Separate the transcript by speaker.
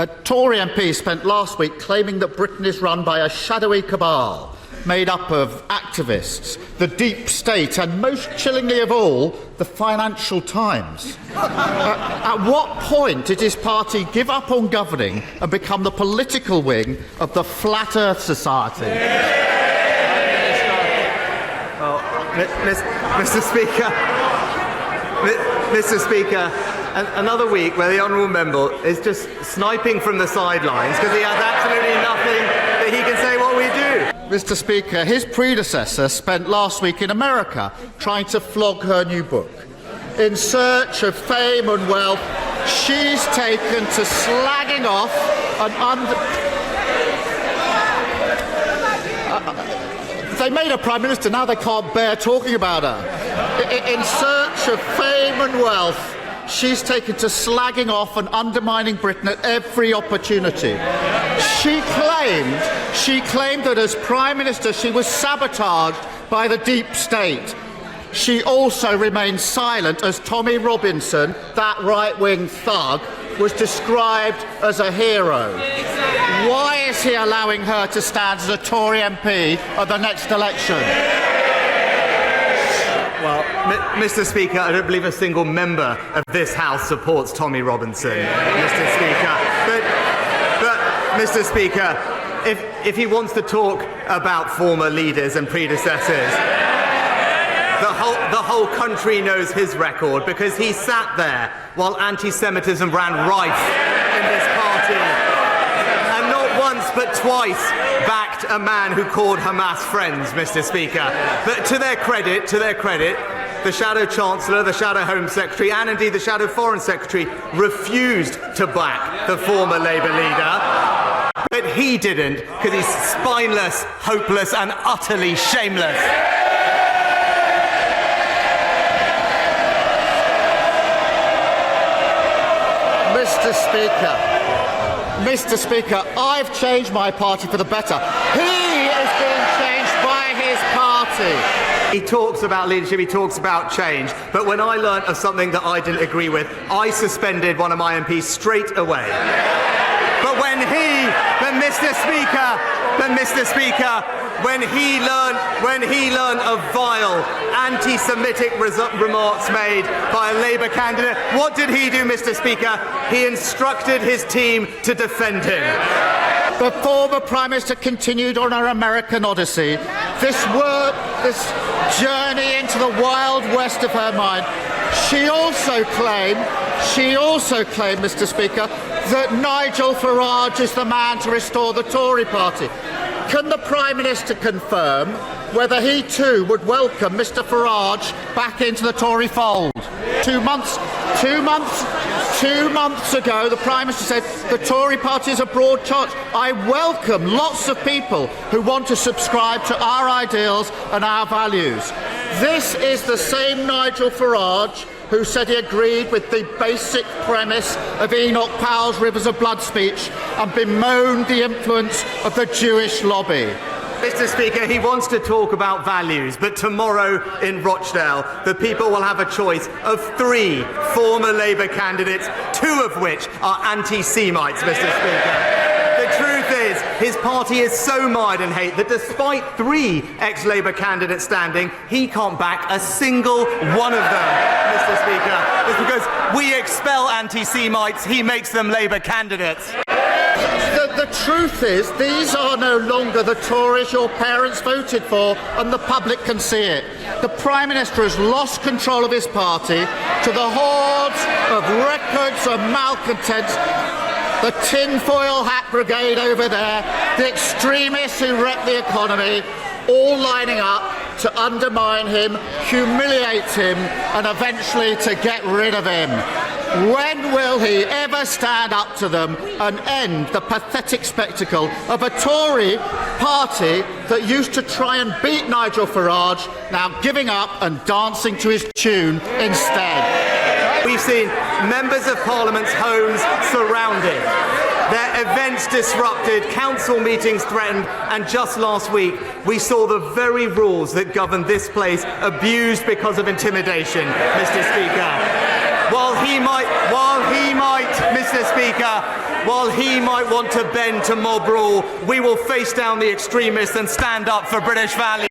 Speaker 1: A Tory MP spent last week claiming that Britain is run by a shadowy cabal made up of activists, the deep state, and most chillingly of all, the Financial Times. At what point did his party give up on governing and become the political wing of the Flat Earth Society?
Speaker 2: Well, Mr. Speaker, another week where the honourable member is just sniping from the sidelines because he has absolutely nothing that he can say what we do.
Speaker 1: Mr. Speaker, his predecessor spent last week in America trying to flog her new book. In search of fame and wealth, she's taken to slagging off they made her Prime Minister, now they can't bear talking about her. In search of fame and wealth, she's taken to slagging off and undermining Britain at every opportunity. She claimed that as Prime Minister she was sabotaged by the deep state. She also remained silent as Tommy Robinson, that right-wing thug, was described as a hero. Why is he allowing her to stand as a Tory MP at the next election?
Speaker 2: Well, Mr. Speaker, I don't believe a single member of this House supports Tommy Robinson, Mr. Speaker. But Mr. Speaker, if he wants to talk about former leaders and predecessors, the whole country knows his record because he sat there while anti-Semitism ran rife in this party, and not once but twice backed a man who called Hamas friends, Mr. Speaker. But to their credit, the Shadow Chancellor, the Shadow Home Secretary, and indeed the Shadow Foreign Secretary refused to back the former Labour leader. But he didn't, because he's spineless, hopeless, and utterly shameless.
Speaker 1: Mr. Speaker, I've changed my party for the better. He is being changed by his party.
Speaker 2: He talks about leadership, he talks about change, but when I learnt of something that I didn't agree with, I suspended one of my MPs straight away. But Mr. Speaker, when he learned of vile anti-Semitic remarks made by a Labour candidate, what did he do, Mr. Speaker? He instructed his team to defend him.
Speaker 1: The former Prime Minister continued on her American odyssey. This journey into the wild west of her mind. She also claimed, Mr. Speaker, that Nigel Farage is the man to restore the Tory party. Can the Prime Minister confirm whether he too would welcome Mr. Farage back into the Tory fold? 2 months ago, the Prime Minister said the Tory party is a broad church. I welcome lots of people who want to subscribe to our ideals and our values. This is the same Nigel Farage who said he agreed with the basic premise of Enoch Powell's Rivers of Blood speech and bemoaned the influence of the Jewish lobby.
Speaker 2: Mr. Speaker, he wants to talk about values, but tomorrow in Rochdale, the people will have a choice of 3 former Labour candidates, 2 of which are anti-Semites, Mr. Speaker. The truth is, his party is so mired in hate that despite 3 ex-Labour candidates standing, he can't back a single one of them, Mr. Speaker. It's because we expel anti-Semites, he makes them Labour candidates.
Speaker 1: The truth is, these are no longer the Tories your parents voted for, and the public can see it. The Prime Minister has lost control of his party to the hordes of records of malcontents, the tinfoil hat brigade over there, the extremists who wreck the economy, all lining up to undermine him, humiliate him, and eventually to get rid of him. When will he ever stand up to them and end the pathetic spectacle of a Tory party that used to try and beat Nigel Farage, now giving up and dancing to his tune instead?
Speaker 2: We've seen members of Parliament's homes surrounded, their events disrupted, council meetings threatened, and just last week we saw the very rules that govern this place abused because of intimidation, Mr. Speaker. While he might, Mr. Mr. Speaker, while he might want to bend to mob rule, we will face down the extremists and stand up for British values.